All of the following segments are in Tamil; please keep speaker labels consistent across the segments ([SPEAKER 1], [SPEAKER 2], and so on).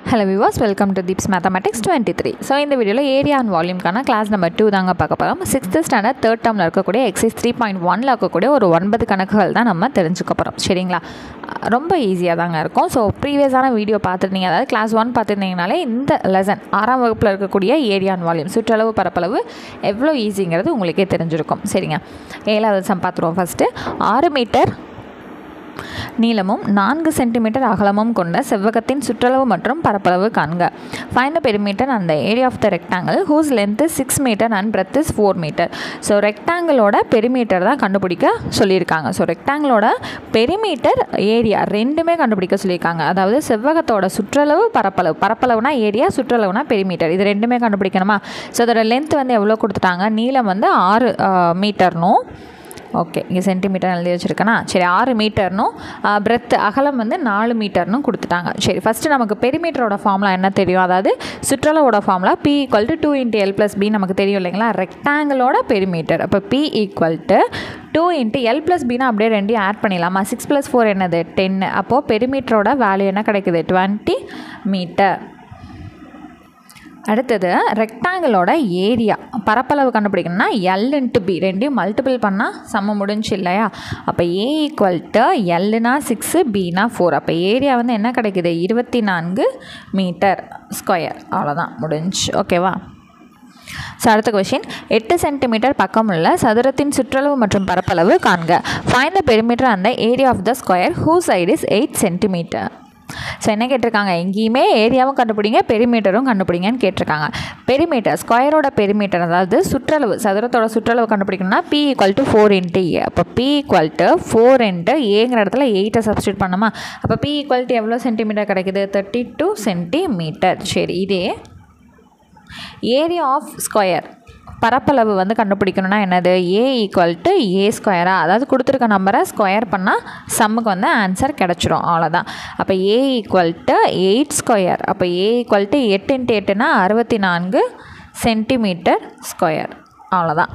[SPEAKER 1] Hello viewers, welcome to Deeps Mathematics 23. So இந்த வீடியோல ஏரியா அண்ட் வால்யூம்கான கிளாஸ் நம்பர் 2 தாங்க பார்க்க போறோம். 6th ஸ்டாண்டர்ட் 3rd டேர்ம்ல இருக்கக்கூடிய எக்ஸசைஸ் 3.1ல இருக்கக்கூடிய ஒரு 9 கணக்குகள் தான் நம்ம தெரிஞ்சுக்க போறோம். சரிங்களா? ரொம்ப ஈஸியா தாங்க இருக்கும். ஸோ ப்ரீவியஸான வீடியோ பார்த்துருந்தீங்க, அதாவது கிளாஸ் 1 பார்த்துருந்தீங்கனாலே இந்த லெசன் 6ஆம் வகுப்பில் இருக்கக்கூடிய ஏரியா அண்ட் வால்யூம் சுற்றளவு பரப்பளவு எவ்வளோ ஈஸிங்கிறது உங்களுக்கே தெரிஞ்சிருக்கும். சரிங்க, 7வது சம் பார்த்துருவோம். ஃபஸ்ட்டு 6 மீட்டர் நீளமும் 4 சென்டிமீட்டர் அகலமும் கொண்ட செவ்வகத்தின் சுற்றளவு மற்றும் பரப்பளவு காண்க. Find the perimeter and the area of the rectangle whose length is 6 meter and breadth is 4 meter. So ரெக்டாங்கிளோட பெரிமீட்டர் தான் கண்டுபிடிக்க சொல்லியிருக்காங்க. ஸோ ரெக்டாங்கிளோட பெரிமீட்டர் ஏரியா ரெண்டுமே கண்டுபிடிக்க சொல்லியிருக்காங்க. அதாவது செவ்வகத்தோட சுற்றளவு பரப்பளவுனா ஏரியா, சுற்றளவுனா பெரிமீட்டர், இது ரெண்டுமே கண்டுபிடிக்கணுமா? ஸோ அதோட லென்த் வந்து எவ்வளோ கொடுத்துட்டாங்க? நீளம் வந்து 6 மீட்டர்னும், ஓகே இங்கே சென்டிமீட்டர் எழுதி வச்சுருக்கேன்னா, சரி 6 மீட்டர்னும், பிரெத் அகலம் வந்து 4 மீட்டர்னும் கொடுத்துட்டாங்க. சரி, ஃபஸ்ட்டு நமக்கு பெரிமீட்டரோட ஃபார்முலா என்ன தெரியும்? அதாவது சுற்றளவோட ஃபார்முலா P = 2 × L + B நமக்கு தெரியும் இல்லைங்களா? ரெக்டாங்கிளோட பெரிமீட்டர் அப்போ P = 2 × L + Bனா அப்படியே ரெண்டையும் ஆட் பண்ணிடலாமா? 6 + 4 என்னது 10. அப்போது பெரிமீட்டரோட வேல்யூ என்ன கிடைக்குது? 20 மீட்டர். அடுத்தது ரெக்டாங்கிளோட ஏரியா பரப்பளவு கண்டுபிடிக்கணும்னா L × B ரெண்டையும் மல்டிபிள் பண்ணால் சம முடிஞ்சு இல்லையா? அப்போ A = Lனா 6, Bனா 4. அப்போ ஏரியா வந்து என்ன கிடைக்குது? 24 மீட்டர் ஸ்கொயர். அவ்வளோதான், முடிஞ்சு. ஓகேவா? ஸோ அடுத்த கொஷின், 8 சென்டிமீட்டர் பக்கமுள்ள சதுரத்தின் சுற்றளவு மற்றும் பரப்பளவு காண்க. Find the perimeter and the area of the square whose side is 8 centimeter. So என்ன கேட்டிருக்காங்க? எங்கேயுமே ஏரியாவும் கண்டுபிடிங்க, பெரிமீட்டரும் கண்டுபிடிங்கன்னு கேட்டிருக்காங்க. பெரிமீட்டர் ஸ்கொயரோட பெரிமீட்டர், அதாவது சுற்றளவு சதுரத்தோட சுற்றளவு கண்டுபிடிக்கணும்னா P = 4 × A. அப்போ P = 4 × Aங்கிற இடத்துல 8 சப்ஸ்டியூட் பண்ணுமா? அப்போ P = எவ்வளோ சென்டிமீட்டர் கிடைக்குது? 32 சென்டிமீட்டர். சரி, இதே ஏரியா ஆஃப் ஸ்கொயர் பரப்பளவு வந்து கண்டுபிடிக்கணும்னா என்னது? A = A². அதாவது கொடுத்துருக்க நம்பரை ஸ்கொயர் பண்ணால் சம்முக்கு வந்து ஆன்சர் கிடச்சிரும். அவ்வளோதான். அப்போ A = 8². அப்போ A = 8 × 8னா 64 சென்டிமீட்டர் ஸ்கொயர். அவ்வளோதான்.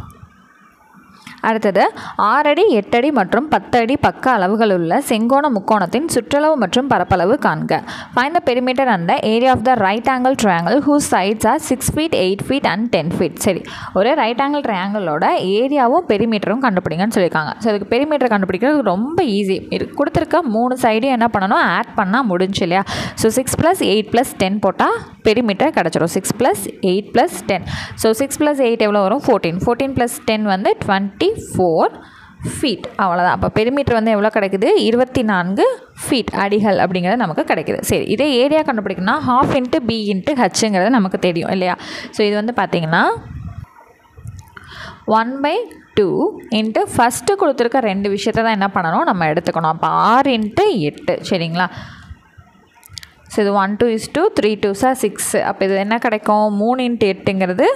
[SPEAKER 1] அடுத்தது 6 அடி 8 அடி மற்றும் 10 அடி பக்க அளவுகள் உள்ள செங்கோண முக்கோணத்தின் சுற்றளவு மற்றும் பரப்பளவு காண்க. Find the perimeter and the area of the right angle triangle whose sides are 6 feet, 8 feet and 10 feet. சரி, ஒரு ரைட் ஆங்கிள் ட்ரையாங்கிளோட ஏரியாவும் பெரிமீட்டரும் கண்டுபிடிங்கன்னு சொல்லியிருக்காங்க. ஸோ இதுக்கு பெரிமீட்டர் கண்டுபிடிக்கிறது ரொம்ப ஈஸி. கொடுத்துருக்க 3 சைடையும் என்ன பண்ணணும்? ஆட் பண்ணால் முடிஞ்சு இல்லையா? ஸோ 6 + 8 + 10 போட்டால் பெரிமீட்டர் கிடச்சிரும். 6 + 8 + 10. ஸோ 6 + 8 எவ்வளோ வரும்? 14. 14 + 10 வந்து 24 ஃபீட். அவ்வளோதான். அப்போ பெரிமீட்டர் வந்து எவ்வளோ கிடைக்குது? 24 ஃபீட் அடிகள் அப்படிங்கிறது நமக்கு கிடைக்குது. சரி, இதே ஏரியா கண்டுபிடிக்கணும்னா 1/2 × B × Hங்கிறது நமக்கு தெரியும் இல்லையா? ஸோ இது வந்து பார்த்திங்கன்னா 1/2 × ஃபஸ்ட்டு கொடுத்துருக்க 2 விஷயத்தை தான் என்ன பண்ணணும்? நம்ம எடுத்துக்கணும். அப்போ 6 × 8. சரிங்களா? ஸோ இது 1 2 is 2, 3 2s are 6. அப்போ இது என்ன கிடைக்கும்? 3 × 8ங்கிறது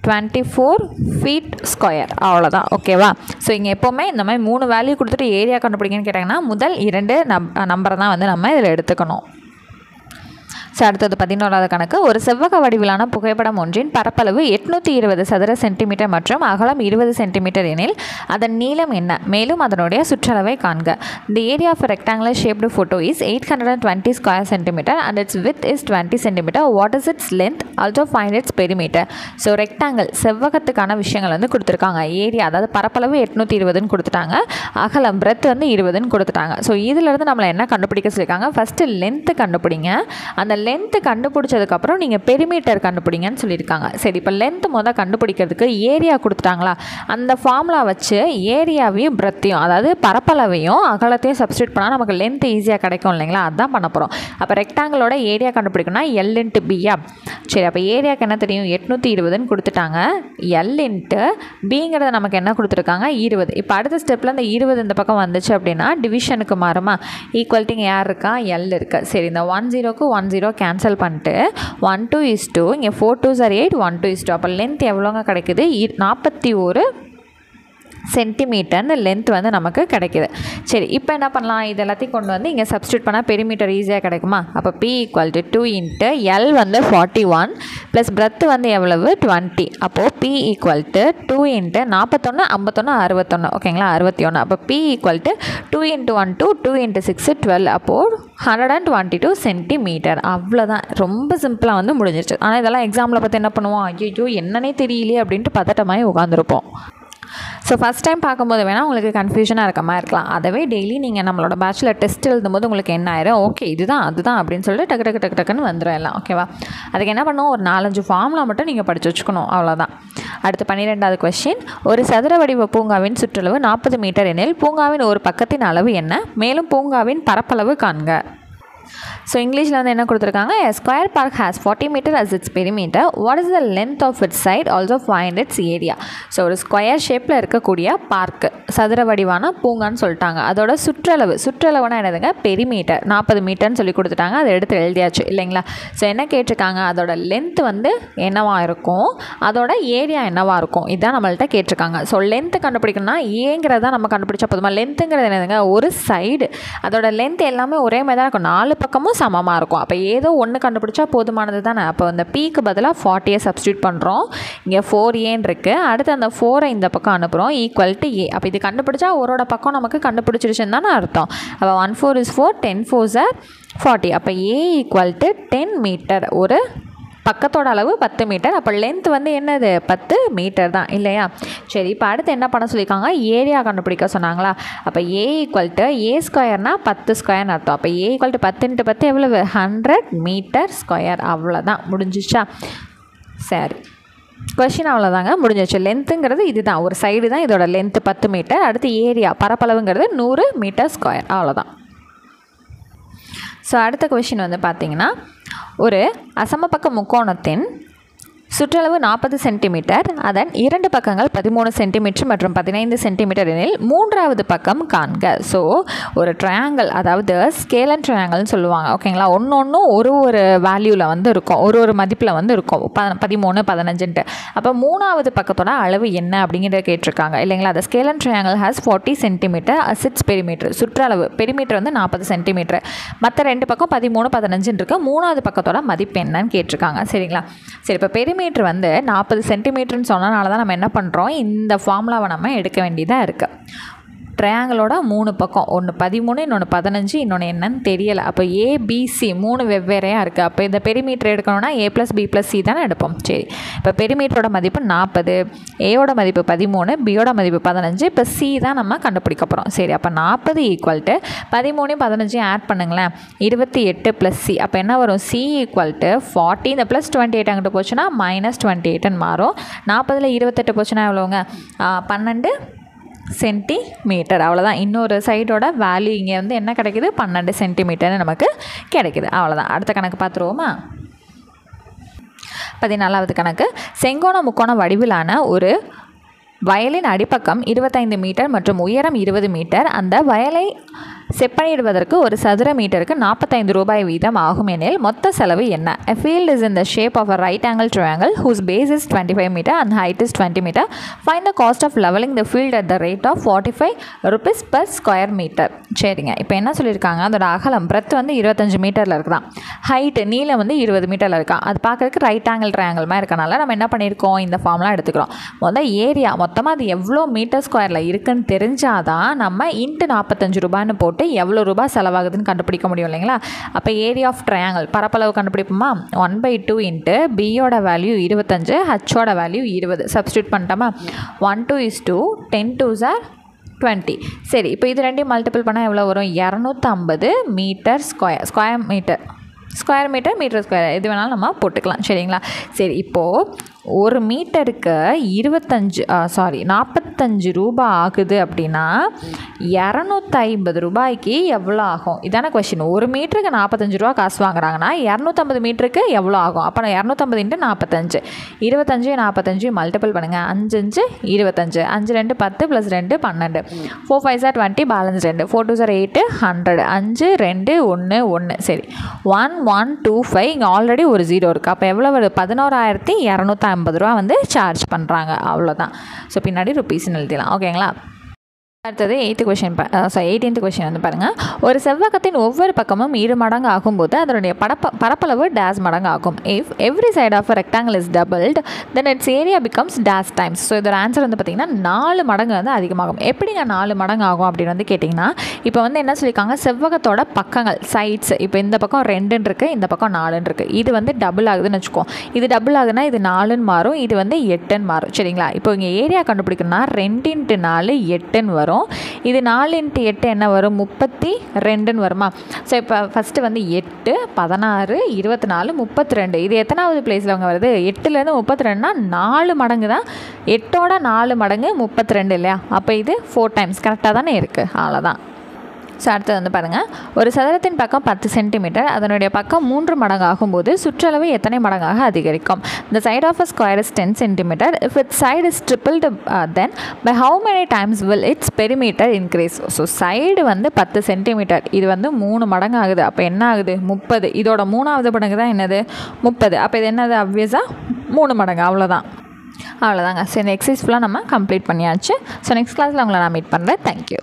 [SPEAKER 1] 24 ஃபீட் ஸ்கொயர். அவ்வளோதான். ஓகேவா? ஸோ இங்கே எப்போவுமே இந்த மாதிரி 3 வேல்யூ கொடுத்துட்டு ஏரியா கண்டுபிடிங்கன்னு கேட்டாங்கன்னா முதல் 2 நம்பரை தான் வந்து நம்ம இதில் எடுத்துக்கணும். ஸோ அடுத்தது 11வது கணக்கு, ஒரு செவ்வக வடிவிலான புகைப்படம் ஒன்றின் பரப்பளவு 820 சதுர சென்டிமீட்டர் மற்றும் அகலம் 20 சென்டிமீட்டர் எனில் அதன் நீளம் என்ன? மேலும் அதனுடைய சுற்றளவை காண்க. The area of a rectangular shaped photo is 820 square centimeter and its width is 20 centimeter. What is its length? Also find its perimeter. So rectangle செவ்வகத்துக்கான விஷயங்கள் வந்து கொடுத்துருக்காங்க. ஏரியா அதாவது பரப்பளவு 820ன்னு கொடுத்துட்டாங்க, அகலம் பிரெத் வந்து 20ன்னு கொடுத்துட்டாங்க. ஸோ இதிலிருந்து நம்மளை என்ன கண்டுபிடிக்க சொல்லியிருக்காங்க? ஃபஸ்ட்டு லென்த்து கண்டுபிடிங்க. அந்த லென்த்து கண்டுபிடிச்சதுக்கப்புறம் நீங்கள் பெரிமீட்டர் கண்டுபிடிங்கன்னு சொல்லியிருக்காங்க. சரி, இப்போ லென்த்து முதல் கண்டுபிடிக்கிறதுக்கு ஏரியா கொடுத்துட்டாங்களா? அந்த ஃபார்முலா வச்சு ஏரியாவையும் பிரெத்தையும், அதாவது பரப்பளவையும் அகலத்தையும் சப்ஸ்டியூட் பண்ணால் நமக்கு லென்த் ஈஸியாக கிடைக்கும் இல்லைங்களா? அதுதான் பண்ண போகிறோம். அப்போ ரெக்டாங்கிளோட ஏரியா கண்டுபிடிக்கணும்னா L × Bயா? சரி, அப்போ ஏரியாவுக்கு என்ன தெரியும்? 820ன்னு கொடுத்துட்டாங்க. L × Bங்கிறத நமக்கு என்ன கொடுத்துருக்காங்க? 20. இப்போ அடுத்த ஸ்டெப்பில் இந்த 20 இந்த பக்கம் வந்துச்சு அப்படின்னா டிவிஷனுக்கு மாறுமா? ஈக்குவல்ட்டிங்க யார் இருக்கா? L இருக்கு. சரி, இந்த 1 0க்கு 1 0 கேன்சல் பண்ணிட்டு 1 2 is 2, இங்கே 4 2s are 8, 1 2 is 2. அப்போ லென்த் எவ்வளோங்க கிடைக்குது? 41 சென்டிமீட்டர்னு லென்த் வந்து நமக்கு கிடைக்கிது. சரி, இப்போ என்ன பண்ணலாம், இது எல்லாத்தையும் கொண்டு வந்து இங்கே சப்ஸ்டியூட் பண்ணால் பெரிமீட்டர் ஈஸியாக கிடைக்குமா? அப்போ P = 2 × L வந்து 41 ப்ளஸ் பிரெத் வந்து எவ்வளவு 20. அப்போது P = 2 × 41 51 61 ஓகேங்களா 61. அப்போ P = 2 × 1 2 × 6 12. அப்போது 122 சென்டிமீட்டர். அவ்வளோதான், ரொம்ப சிம்பிளாக வந்து முடிஞ்சிருச்சு. ஆனால் இதெல்லாம் எக்ஸாமில் பார்த்து என்ன பண்ணுவோம், ஐயோ என்னன்னே தெரியலையே அப்படின்ட்டு பதட்டமாகி உட்காந்துருப்போம். ஸோ ஃபஸ்ட் டைம் பார்க்கும்போது வேணால் உங்களுக்கு கன்ஃபியூஷனாக இருக்க மாதிரி இருக்கலாம். அதவே டெய்லி நீங்கள் நம்மளோட பேச்சுலர் டெஸ்ட் எழுதும்போது உங்களுக்கு என்ன ஆயிரும், ஓகே இதுதான் அதுதான் அப்படின்னு சொல்லிட்டு டக்கு டக்குன்னு வந்துடும் எல்லாம். ஓகேவா? அதுக்கு என்ன பண்ணணும், ஒரு 4-5 ஃபார்முலா மட்டும் நீங்கள் படித்து வச்சுக்கணும், அவ்வளோதான். அடுத்து 12வது கொஸ்டின். ஒரு சதுர வடிவ பூங்காவின் சுற்றளவு 40 மீட்டர் எனில் பூங்காவின் ஒரு பக்கத்தின் அளவு என்ன? மேலும் பூங்காவின் பரப்பளவு காண்க. ஸோ இங்கிலீஷில் வந்து என்ன கொடுத்துருக்காங்க, a square park has 40 meter as its perimeter. What is the length of its side? Also find its area. So ஒரு ஸ்கொயர் ஷேப்பில் இருக்கக்கூடிய பார்க்கு, சதுர வடிவான பூங்கான்னு சொல்லிட்டாங்க. அதோட சுற்றளவுனா என்னதுங்க, பெரிமீட்டர் 40 மீட்டர்னு சொல்லி கொடுத்துட்டாங்க. அதை எடுத்து எழுதியாச்சு இல்லைங்களா? ஸோ என்ன கேட்டிருக்காங்க, அதோட லென்த் வந்து என்னவா இருக்கும், அதோட ஏரியா என்னவா இருக்கும், இதுதான் நம்மள்ட்ட கேட்டிருக்காங்க. ஸோ லென்த்து கண்டுபிடிக்கணும்னா ஏங்கிறத நம்ம கண்டுபிடிச்சா போதுமா? லென்த்துங்கிறது என்னதுங்க, ஒரு சைடு, அதோட லென்த் எல்லாமே ஒரே மாதிரி தான் இருக்கும், 4 பக்கமும் சமமாக இருக்கும். அப்போ ஏதோ ஒன்று கண்டுபிடிச்சா போதுமானது தானே. அப்போ அந்த Pக்கு பதிலாக 40 சப்ஸ்டியூட் பண்ணுறோம். இங்கே 4A இருக்குது. அடுத்து அந்த 4 இந்த பக்கம் அனுப்புகிறோம், = A. அப்போ இது கண்டுபிடிச்சா ஒரோட பக்கம் நமக்கு கண்டுபிடிச்சிருச்சுன்னு தானே அர்த்தம். அப்போ 1 4 is 4, 10 4s are 40. அப்போ A = 10 மீட்டர். ஒரு பக்கத்தோட அளவு 10 மீட்டர். அப்போ லென்த் வந்து என்னது, 10 மீட்டர் தான் இல்லையா? சரி, இப்போ அடுத்து என்ன பண்ண சொல்லியிருக்காங்க, ஏரியா கண்டுபிடிக்க சொன்னாங்களா? அப்போ A = A² 10 ஸ்கொயர்னு அர்த்தம். அப்போ A = 10 × 10 எவ்வளவு, 100 மீட்டர் ஸ்கொயர். அவ்வளோதான், முடிஞ்சிச்சா? சரி, கொஷின் அவ்வளோதாங்க, முடிஞ்சிச்சு. லென்த்துங்கிறது இதுதான், ஒரு சைடு தான், இதோட லென்த்து 10 மீட்டர். அடுத்து ஏரியா பரப்பளவுங்கிறது 100 மீட்டர் ஸ்கொயர். அவ்வளோதான். ஸோ அடுத்த கொஷின் வந்து பார்த்திங்கன்னா, ஒரு அசமபக்க முக்கோணத்தின் சுற்றளவு 40 சென்டிமீட்டர், அதன் 2 பக்கங்கள் 13 சென்டிமீட்டர் மற்றும் 15 சென்டிமீட்டர் எனில் மூன்றாவது பக்கம் காண்க. ஸோ ஒரு ட்ரையாங்கிள், அதாவது ஸ்கேலன் ட்ரையாங்கிள்னு சொல்லுவாங்க ஓகேங்களா. ஒன்று ஒரு வேல்யூவில் வந்து இருக்கும், ஒரு மதிப்பில் வந்து இருக்கும், 13 15ன்ட்டு. அப்போ மூணாவது பக்கத்தோட அளவு என்ன அப்படிங்கிறத கேட்டிருக்காங்க இல்லைங்களா. அந்த scalene triangle has 40 centimetre as its perimeter. சுற்றளவு பெரிமீட்டர் வந்து 40 சென்டிமீட்டர், மற்ற 2 பக்கம் 13 15 இருக்கு. மூணாவது பக்கத்தோட மதிப்பு என்னன்னு கேட்டிருக்காங்க. சரிங்களா. சரி, இப்போ பெரிமீட்டர் வந்து 40 சென்டிமீட்டர்னு சொன்னனால தான் நம்ம என்ன பண்ணுறோம், இந்த ஃபார்முலாவை நம்ம எடுக்க வேண்டியதாக இருக்குது. ட்ரையாங்கிளோட 3 பக்கம், ஒன்று 13 இன்னொன்று 15 இன்னொன்று என்னன்னு தெரியலை. அப்போ ABC 3 வெவ்வேறையாக இருக்குது. அப்போ இந்த பெரிமீட்டர் எடுக்கணும்னா A + B + C தானே எடுப்போம். சரி, இப்போ பெரிமீட்டரோட மதிப்பு 40, ஏயோட மதிப்பு 13, பியோட மதிப்பு 15, இப்போ C தான் நம்ம கண்டுபிடிக்க போகிறோம். சரி, அப்போ 40 = 13 15 ஆட் பண்ணுங்களேன், 28 + C. அப்போ என்ன வரும், C = 40. இந்த +28 அங்கிட்டு போச்சுன்னா -28ன்னு மாறும். 40ல் 28 போச்சுன்னா எவ்வளோங்க, 12 சென்டிமீட்டர். அவ்வளோதான். இன்னொரு சைடோட வேல்யூ இங்கே வந்து என்ன கிடைக்கிது, 12 சென்டிமீட்டர்னு நமக்கு கிடைக்கிது. அவ்வளோதான். அடுத்த கணக்கு பார்த்துருவோமா? 14வது கணக்கு. செங்கோண முக்கோண வடிவிலான ஒரு வயலின் அடிப்பக்கம் 25 மீட்டர் மற்றும் உயரம் 20 மீட்டர். அந்த வயலை செப்பனிடுவதற்கு ஒரு சதுர மீட்டருக்கு 45 ரூபாய் வீதம் ஆகும் எனில் மொத்த செலவு என்ன? A field is in the shape of a right angle triangle whose base is 25 meter and height is 20 meter. Find the cost of leveling the field at the rate of 45 rupees per square meter. சரிங்க, இப்போ என்ன சொல்லியிருக்காங்க, அதோட அகலம் பிரெத் வந்து 25 மீட்டரில் இருக்குதான், ஹைட்டு நீளம் வந்து 20 மீட்டரில் இருக்கா. அது பார்க்குறதுக்கு ரைட் ஆங்கிள் ட்ரையாங்கிள் மாதிரி இருக்கனால நம்ம என்ன பண்ணியிருக்கோம், இந்த ஃபார்ம்லாம் எடுத்துக்கிறோம். முதல் ஏரியா மொத்தமாக அது எவ்வளோ மீட்டர் ஸ்கொயரில் இருக்குன்னு தெரிஞ்சாதான் நம்ம இன்ட்டு 45 ரூபான்னு போட்டு எவ்வளோ ரூபாய் செலவாகுதுன்னு கண்டுபிடிக்க முடியும் இல்லைங்களா. அப்போ ஏரியா ஆஃப் ட்ரையாங்கிள் பரப்பளவு கண்டுபிடிப்போமா, 1/2 இன்ட்டு பியோட value 25, ஹச்சோட value 20 substitute பண்ணிட்டோமா. 1 2 is 2, 10 2s are 20. சரி, இப்போ இது ரெண்டையும் மல்டிபிள் பண்ணால் எவ்வளோ வரும், 250 metre square metre metre square எது வேணாலும் நம்ம போட்டுக்கலாம். சரிங்களா. சரி, இப்போது ஒரு மீட்டருக்கு 45 ரூபாய் ஆகுது அப்படின்னா 250 ரூபாய்க்கு எவ்வளோ ஆகும், இதான கொஸ்டின். ஒரு மீட்டருக்கு 45 ரூபா காசு வாங்குறாங்கன்னா 250 மீட்டருக்கு எவ்வளோ ஆகும். அப்போ 250 × 45, 25 45 மல்டிபிள் பண்ணுங்கள், 5 5 25, 5 2 10 + 2 12, 4 5 are 20, பேலன்ஸ் 2, 4 2 are 8, 100, 5 2 1 1. சரி, 1125 இங்கே ஆல்ரெடி ஒரு 0 இருக்குது. அப்போ எவ்வளோ வருது, 11,250 50 ரூபா வந்து சார்ஜ் பண்ணுறாங்க, அவ்வளோதான். ஸோ பின்னாடி ருபீஸ்ன்னு எழுதிடலாம். ஓகேங்களா? அடுத்தது 18th கொஷின் வந்து பாருங்கள். ஒரு செவ்வகத்தின் ஒவ்வொரு பக்கமும் 2 மடங்கு ஆகும்போது அதனுடைய பரப்பளவு டேஸ் மடங்கு ஆகும். If every side of rectangle is doubled then its area becomes டேஸ் டைம்ஸ். ஸோ இதோட ஆன்சர் வந்து பார்த்திங்கன்னா 4 மடங்கு வந்து அதிகமாகும். எப்படிங்க 4 மடங்கு ஆகும் அப்படின்னு வந்து கேட்டிங்கன்னா, இப்போ வந்து என்ன சொல்லியிருக்காங்க, செவ்வகத்தோட பக்கங்கள் சைட்ஸ், இப்போ இந்த பக்கம் 2 இருக்குது, இந்த பக்கம் 4 இருக்குது. இது வந்து டபுள் ஆகுதுன்னு வச்சுக்கோம். இது டபுள் ஆகுதுன்னா இது 4ன்னு மாறும், இது வந்து 8ன்னு மாறும். சரிங்களா? இப்போ இங்கே ஏரியா கண்டுபிடிக்கணும்னா 2 × 4 8ன்னு வரும். இது 4 × 8 என்ன வரும், 32ன்னு வருமா? ஸோ இப்போ ஃபஸ்ட்டு வந்து 8, 16, 24, 32. இது எத்தனாவது பிளேஸில் அவங்க வருது? 8லேருந்து 32னா 4 மடங்கு தான். 8ஓட 4 மடங்கு 32 இல்லையா? அப்போ இது 4 டைம்ஸ் கரெக்டாக தானே இருக்குது. அவ்வளோதான். ஸோ அடுத்தது வந்து பாருங்கள். ஒரு சதுரத்தின் பக்கம் 10 சென்டிமீட்டர், அதனுடைய பக்கம் 3 மடங்கு ஆகும்போது சுற்றளவு எத்தனை மடங்காக அதிகரிக்கும்? The side of a square is 10 centimeter. If its side is tripled, then by how many times will its perimeter increase? So side வந்து 10 சென்டிமீட்டர், இது வந்து 3 மடங்கு ஆகுது. அப்போ என்ன ஆகுது? 30. இதோட 3வது மடங்கு தான் என்னது? 30. அப்போ இது என்னது? அப்வியஸாக 3 மடங்கு. அவ்வளோதாங்க. ஸோ இந்த எக்ஸசைஸ் ஃபுல்லாக நம்ம கம்ப்ளீட் பண்ணியாச்சு. ஸோ நெக்ஸ்ட் கிளாஸில் உங்களை நான் மீட் பண்ணுறேன். தேங்க்யூ.